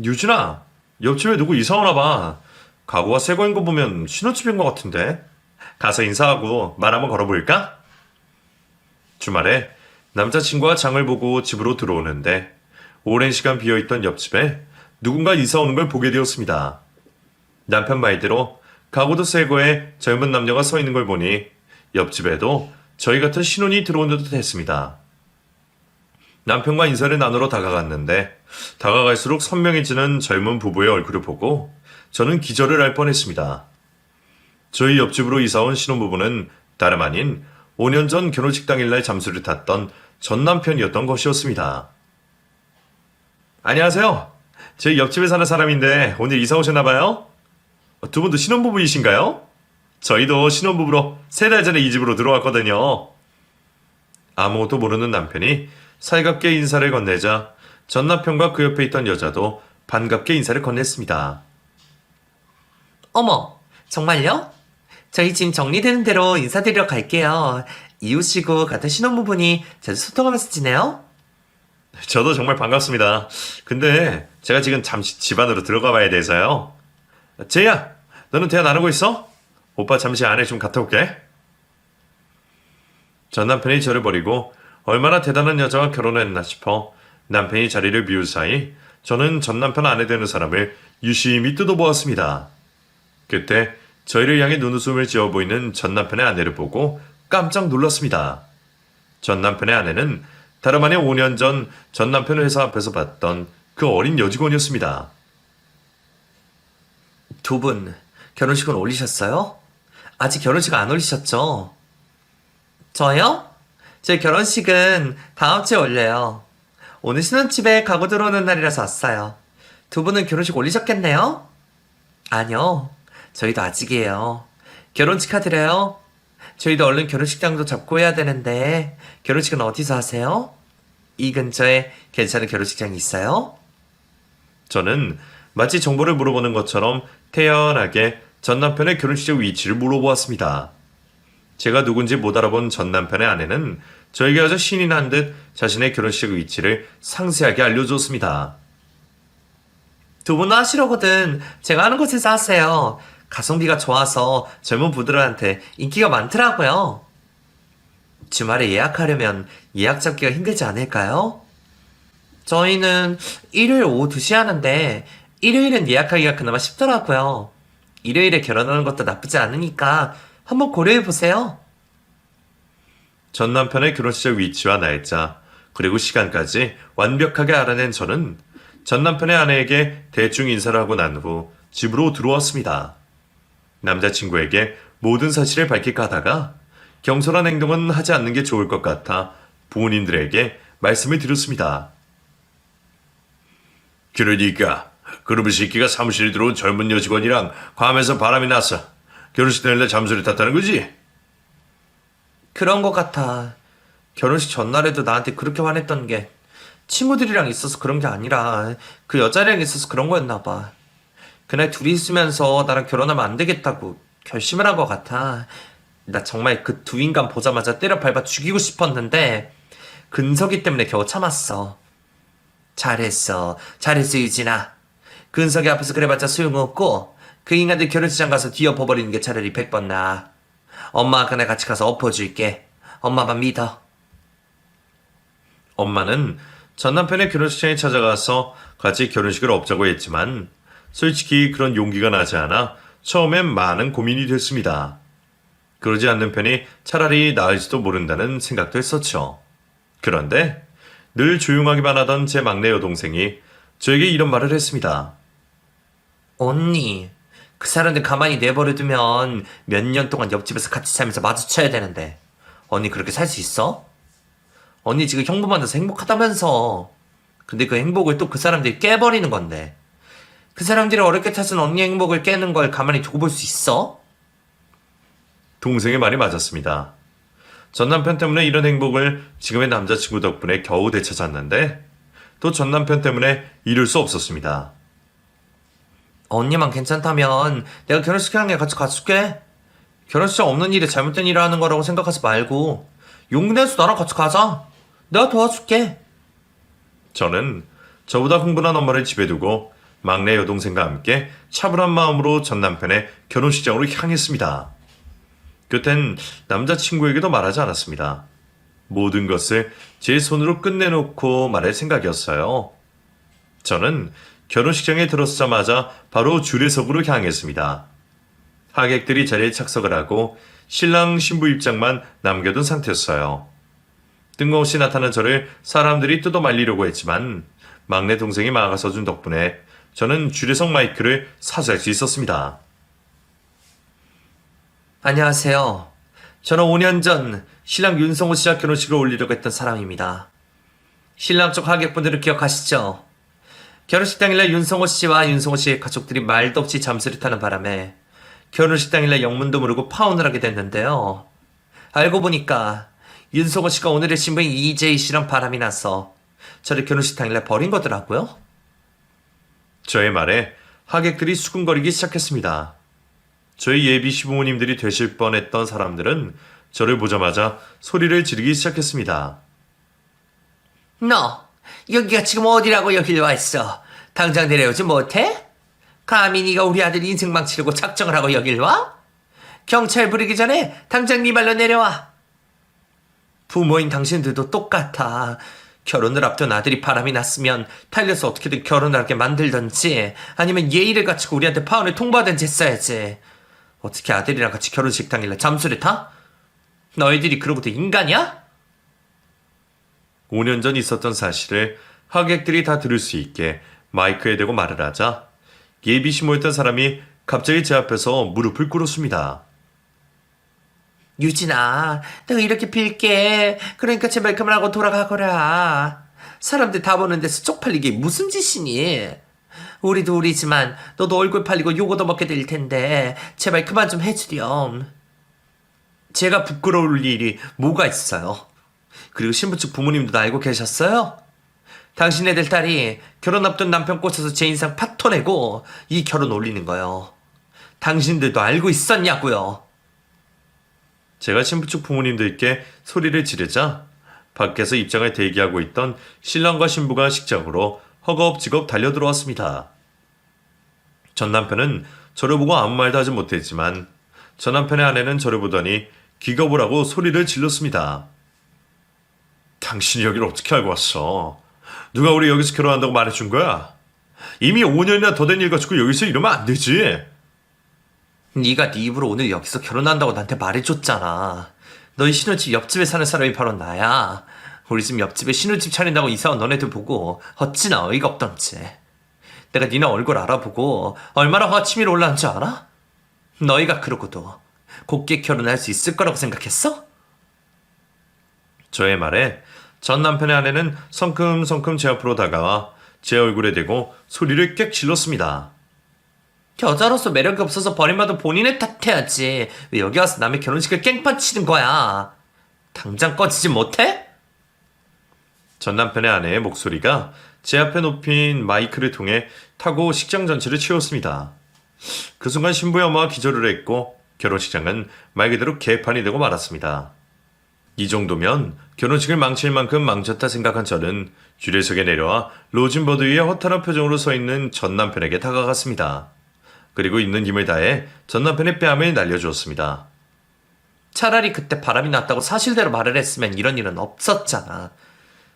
유진아, 옆집에 누구 이사 오나 봐. 가구가 새 거인 거 보면 신혼집인 것 같은데. 가서 인사하고 말 한번 걸어볼까? 주말에 남자친구와 장을 보고 집으로 들어오는데 오랜 시간 비어있던 옆집에 누군가 이사 오는 걸 보게 되었습니다. 남편 말대로 가구도 새 거에 젊은 남녀가 서 있는 걸 보니 옆집에도 저희 같은 신혼이 들어온 듯 했습니다. 남편과 인사를 나누러 다가갔는데 다가갈수록 선명해지는 젊은 부부의 얼굴을 보고 저는 기절을 할 뻔했습니다. 저희 옆집으로 이사온 신혼부부는 다름 아닌 5년 전 결혼식 당일날 잠수를 탔던 전 남편이었던 것이었습니다. 안녕하세요. 저희 옆집에 사는 사람인데 오늘 이사 오셨나봐요? 두 분도 신혼부부이신가요? 저희도 신혼부부로 3달 전에 이 집으로 들어왔거든요. 아무것도 모르는 남편이 살갑게 인사를 건네자 전 남편과 그 옆에 있던 여자도 반갑게 인사를 건넸습니다. 어머, 정말요? 저희 짐 정리되는 대로 인사드리러 갈게요. 이웃이고 같은 신혼부부니 자주 소통하면서 지내요? 저도 정말 반갑습니다. 근데 제가 지금 잠시 집 안으로 들어가 봐야 돼서요. 제이야, 너는 대화 나누고 있어? 오빠 잠시 안에 좀 갔다 올게. 전 남편이 저를 버리고 얼마나 대단한 여자와 결혼했나 싶어 남편이 자리를 비운 사이 저는 전 남편 아내 되는 사람을 유심히 뜯어보았습니다. 그때 저희를 향해 눈웃음을 지어 보이는 전 남편의 아내를 보고 깜짝 놀랐습니다. 전 남편의 아내는 다름 아닌 5년 전 전 남편 회사 앞에서 봤던 그 어린 여직원이었습니다. 두 분, 결혼식은 올리셨어요? 아직 결혼식 안 올리셨죠? 저요? 제 결혼식은 다음 주에 올려요. 오늘 신혼집에 가구 들어오는 날이라서 왔어요. 두 분은 결혼식 올리셨겠네요? 아니요. 저희도 아직이에요. 결혼 축하드려요. 저희도 얼른 결혼식장도 잡고 해야 되는데 결혼식은 어디서 하세요? 이 근처에 괜찮은 결혼식장이 있어요? 저는 마치 정보를 물어보는 것처럼 태연하게 전 남편의 결혼식 위치를 물어보았습니다. 제가 누군지 못 알아본 전 남편의 아내는 저에게 아주 신이 난 듯 자신의 결혼식 위치를 상세하게 알려줬습니다. 두 분 하시려거든 제가 하는 곳에서 하세요. 가성비가 좋아서 젊은 부들한테 인기가 많더라고요. 주말에 예약하려면 예약 잡기가 힘들지 않을까요? 저희는 일요일 오후 2시에 하는데 일요일은 예약하기가 그나마 쉽더라고요. 일요일에 결혼하는 것도 나쁘지 않으니까 한번 고려해보세요. 전 남편의 결혼식 위치와 날짜, 그리고 시간까지 완벽하게 알아낸 저는 전 남편의 아내에게 대충 인사를 하고 난 후 집으로 들어왔습니다. 남자친구에게 모든 사실을 밝힐까 하다가 경솔한 행동은 하지 않는 게 좋을 것 같아 부모님들에게 말씀을 드렸습니다. 그러니까 그러면 새끼가 사무실에 들어온 젊은 여직원이랑 괌에서 바람이 났어. 결혼식 당일날 잠수를 탔다는 거지? 그런 것 같아. 결혼식 전날에도 나한테 그렇게 화냈던 게 친구들이랑 있어서 그런 게 아니라 그 여자랑 있어서 그런 거였나 봐. 그날 둘이 있으면서 나랑 결혼하면 안 되겠다고 결심을 한 것 같아. 나 정말 그 두 인간 보자마자 때려 밟아 죽이고 싶었는데 근석이 때문에 겨우 참았어. 잘했어. 잘했어, 유진아. 근석이 앞에서 그래봤자 소용없고 그 인간들 결혼식장 가서 뒤엎어버리는 게 차라리 100번 나아. 엄마가 그날 같이 가서 엎어줄게. 엄마만 믿어. 엄마는 전 남편의 결혼식장에 찾아가서 같이 결혼식을 업자고 했지만 솔직히 그런 용기가 나지 않아 처음엔 많은 고민이 됐습니다. 그러지 않는 편이 차라리 나을지도 모른다는 생각도 했었죠. 그런데 늘 조용하기만 하던 제 막내 여동생이 저에게 이런 말을 했습니다. 언니, 그 사람들 가만히 내버려두면 몇 년 동안 옆집에서 같이 살면서 마주쳐야 되는데 언니 그렇게 살 수 있어? 언니 지금 형부 만나서 행복하다면서. 근데 그 행복을 또 그 사람들이 깨버리는 건데 그 사람들이 어렵게 찾은 언니 행복을 깨는 걸 가만히 두고 볼 수 있어? 동생의 말이 맞았습니다. 전 남편 때문에 이런 행복을 지금의 남자친구 덕분에 겨우 되찾았는데 또 전 남편 때문에 이룰 수 없었습니다. 언니만 괜찮다면 내가 결혼식장에 같이 가줄게. 결혼식장 없는 일이 잘못된 일을 하는 거라고 생각하지 말고 용기 내서 나랑 같이 가자. 내가 도와줄게. 저는 저보다 흥분한 엄마를 집에 두고 막내 여동생과 함께 차분한 마음으로 전 남편의 결혼식장으로 향했습니다. 그땐 남자친구에게도 말하지 않았습니다. 모든 것을 제 손으로 끝내놓고 말할 생각이었어요. 저는 결혼식장에 들어서자마자 바로 주례석으로 향했습니다. 하객들이 자리에 착석을 하고 신랑 신부 입장만 남겨둔 상태였어요. 뜬금없이 나타난 저를 사람들이 뜯어 말리려고 했지만 막내 동생이 막아서준 덕분에 저는 주례석 마이크를 사수할 수 있었습니다. 안녕하세요. 저는 5년 전 신랑 윤성호 씨와 결혼식을 올리려고 했던 사람입니다. 신랑 쪽 하객분들을 기억하시죠? 결혼식 당일날 윤성호 씨와 윤성호 씨의 가족들이 말도 없이 잠수를 타는 바람에 결혼식 당일날 영문도 모르고 파혼을 하게 됐는데요. 알고 보니까 윤성호 씨가 오늘의 신부인 이재희 씨랑 바람이 나서 저를 결혼식 당일날 버린 거더라고요. 저의 말에 하객들이 수군거리기 시작했습니다. 저희 예비 시부모님들이 되실 뻔했던 사람들은 저를 보자마자 소리를 지르기 시작했습니다. 너 여기가 지금 어디라고 여길 와 있어? 당장 내려오지 못해? 감히 네가 우리 아들 인생 망치려고 작정을 하고 여길 와? 경찰 부르기 전에 당장 네 발로 내려와. 부모인 당신들도 똑같아. 결혼을 앞둔 아들이 바람이 났으면 달려서 어떻게든 결혼을 하게 만들던지 아니면 예의를 갖추고 우리한테 파혼을 통보하든지 했어야지. 어떻게 아들이랑 같이 결혼식 당일날 잠수를 타? 너희들이 그러고도 인간이야? 5년 전 있었던 사실을 하객들이 다 들을 수 있게 마이크에 대고 말을 하자 예비 시모였던 사람이 갑자기 제 앞에서 무릎을 꿇었습니다. 유진아, 내가 이렇게 빌게. 그러니까 제발 그만하고 돌아가거라. 사람들 다 보는 데서 쪽팔리게 무슨 짓이니? 우리도 우리지만 너도 얼굴 팔리고 요거도 먹게 될 텐데 제발 그만 좀 해주렴. 제가 부끄러울 일이 뭐가 있어요? 그리고 신부 측 부모님도 알고 계셨어요? 당신네들 딸이 결혼 앞둔 남편 꽂혀서 제 인상 파토 내고 이 결혼 올리는 거요. 당신들도 알고 있었냐고요? 제가 신부 측 부모님들께 소리를 지르자 밖에서 입장을 대기하고 있던 신랑과 신부가 식장으로 허겁지겁 달려들어왔습니다. 전 남편은 저를 보고 아무 말도 하지 못했지만 전 남편의 아내는 저를 보더니 기겁을 하고 소리를 질렀습니다. 당신이 여기를 어떻게 알고 왔어? 누가 우리 여기서 결혼한다고 말해준 거야? 이미 5년이나 더 된 일 가지고 여기서 이러면 안 되지. 네가 네 입으로 오늘 여기서 결혼한다고 나한테 말해줬잖아. 너희 신혼집 옆집에 사는 사람이 바로 나야. 우리 집 옆집에 신혼집 차린다고 이사온 너네들 보고 어찌나 어이가 없던지. 내가 니네 얼굴 알아보고 얼마나 화가 치밀어 올라온 줄 알아? 너희가 그러고도 곱게 결혼할 수 있을 거라고 생각했어? 저의 말에 전 남편의 아내는 성큼성큼 제 앞으로 다가와 제 얼굴에 대고 소리를 꽥 질렀습니다. 여자로서 매력이 없어서 버림받은 본인을 탓해야지. 왜 여기 와서 남의 결혼식을 깽판 치는 거야? 당장 꺼지지 못해? 전 남편의 아내의 목소리가 제 앞에 높인 마이크를 통해 타고 식장 전체를 채웠습니다. 그 순간 신부의 엄마가 기절을 했고 결혼식장은 말 그대로 개판이 되고 말았습니다. 이 정도면 결혼식을 망칠 만큼 망쳤다 생각한 저는 주례석에 내려와 로진버드 위에 허탈한 표정으로 서 있는 전 남편에게 다가갔습니다. 그리고 있는 힘을 다해 전 남편의 뺨을 날려주었습니다. 차라리 그때 바람이 났다고 사실대로 말을 했으면 이런 일은 없었잖아.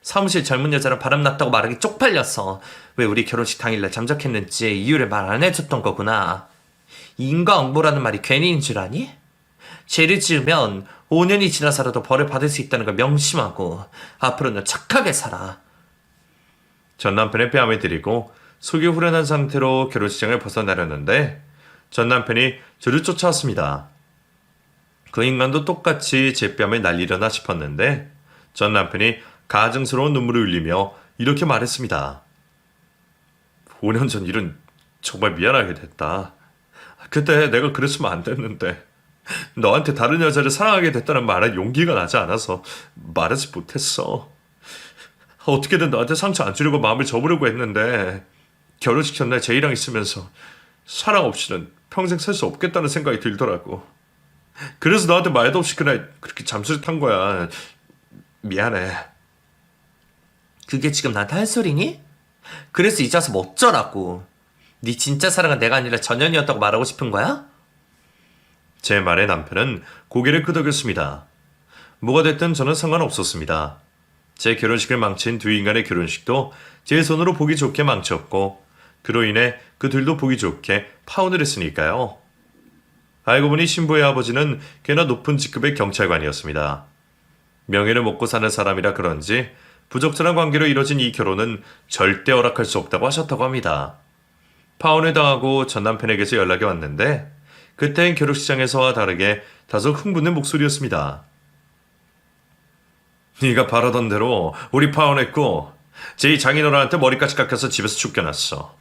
사무실 젊은 여자랑 바람났다고 말하기 쪽팔려서 왜 우리 결혼식 당일날 잠적했는지 이유를 말 안 해줬던 거구나. 인과응보라는 말이 괜히인 줄 아니? 죄를 지으면 5년이 지나서라도 벌을 받을 수 있다는 걸 명심하고 앞으로는 착하게 살아. 전 남편의 뺨을 들이고 속이 후련한 상태로 결혼식장을 벗어나려는데 전 남편이 저를 쫓아왔습니다. 그 인간도 똑같이 제 뺨을 날리려나 싶었는데 전 남편이 가증스러운 눈물을 흘리며 이렇게 말했습니다. 5년 전 일은 정말 미안하게 됐다. 그때 내가 그랬으면 안 됐는데 너한테 다른 여자를 사랑하게 됐다는 말에 용기가 나지 않아서 말하지 못했어. 어떻게든 너한테 상처 안 주려고 마음을 접으려고 했는데 결혼식 전날 제이랑 있으면서 사랑 없이는 평생 살 수 없겠다는 생각이 들더라고. 그래서 너한테 말도 없이 그날 그렇게 잠수를 탄 거야. 미안해. 그게 지금 나한테 할 소리니? 그래서 이제 와서 뭐 어쩌라고. 네 진짜 사랑은 내가 아니라 전현이었다고 말하고 싶은 거야? 제 말에 남편은 고개를 끄덕였습니다. 뭐가 됐든 저는 상관없었습니다. 제 결혼식을 망친 두 인간의 결혼식도 제 손으로 보기 좋게 망쳤고 그로 인해 그들도 보기 좋게 파혼을 했으니까요. 알고 보니 신부의 아버지는 꽤나 높은 직급의 경찰관이었습니다. 명예를 먹고 사는 사람이라 그런지 부적절한 관계로 이뤄진 이 결혼은 절대 허락할 수 없다고 하셨다고 합니다. 파혼을 당하고 전 남편에게서 연락이 왔는데 그때는 결혼식장에서와 다르게 다소 흥분된 목소리였습니다. 네가 바라던 대로 우리 파혼했고 제이 장인어른한테 머리까지 깎여서 집에서 쫓겨났어.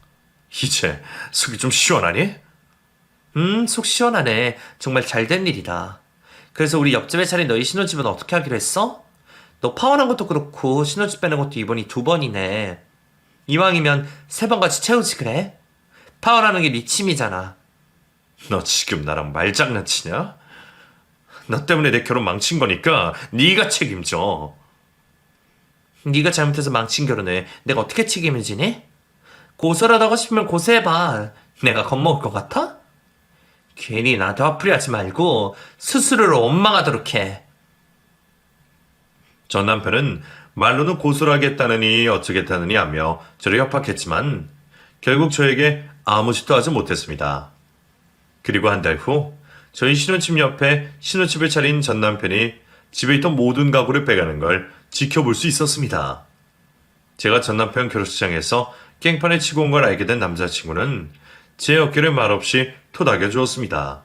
이제 속이 좀 시원하니? 속 시원하네. 정말 잘된 일이다. 그래서 우리 옆집에 차린 너희 신혼집은 어떻게 하기로 했어? 너 파혼한 것도 그렇고 신혼집 빼는 것도 이번이 2번이네. 이왕이면 3번 같이 채우지 그래? 파혼하는 게 네 취미잖아. 너 지금 나랑 말장난치냐? 너 때문에 내 결혼 망친 거니까 네가 책임져. 네가 잘못해서 망친 결혼을 내가 어떻게 책임을 지니? 고소라도 하고 싶으면 고소해봐. 내가 겁먹을 것 같아? 괜히 나한테 화풀이 하지 말고 스스로를 원망하도록 해. 전 남편은 말로는 고소를 하겠다느니 어쩌겠다느니 하며 저를 협박했지만 결국 저에게 아무 짓도 하지 못했습니다. 그리고 한 달 후 저희 신혼집 옆에 신혼집을 차린 전 남편이 집에 있던 모든 가구를 빼가는 걸 지켜볼 수 있었습니다. 제가 전 남편 결혼식장에서 깽판을 치고 온 걸 알게 된 남자친구는 제 어깨를 말없이 토닥여 주었습니다.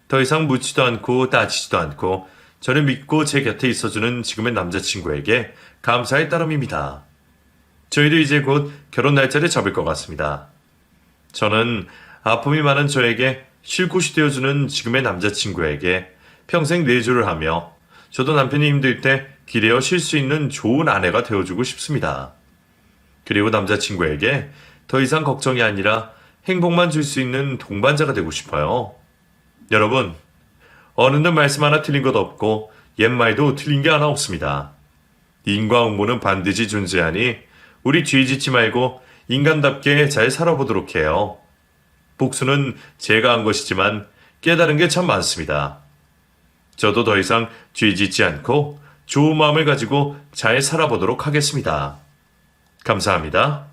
더 이상 묻지도 않고 따지지도 않고 저를 믿고 제 곁에 있어주는 지금의 남자친구에게 감사의 따름입니다. 저희도 이제 곧 결혼 날짜를 잡을 것 같습니다. 저는 아픔이 많은 저에게 쉴 곳이 되어주는 지금의 남자친구에게 평생 내조를 하며 저도 남편이 힘들 때 기대어 쉴 수 있는 좋은 아내가 되어주고 싶습니다. 그리고 남자친구에게 더 이상 걱정이 아니라 행복만 줄 수 있는 동반자가 되고 싶어요. 여러분, 어른들 말씀 하나 틀린 것 없고 옛말도 틀린 게 하나 없습니다. 인과응보는 반드시 존재하니 우리 뒤 짓지 말고 인간답게 잘 살아보도록 해요. 복수는 제가 한 것이지만 깨달은 게 참 많습니다. 저도 더 이상 뒤 짓지 않고 좋은 마음을 가지고 잘 살아보도록 하겠습니다. 감사합니다.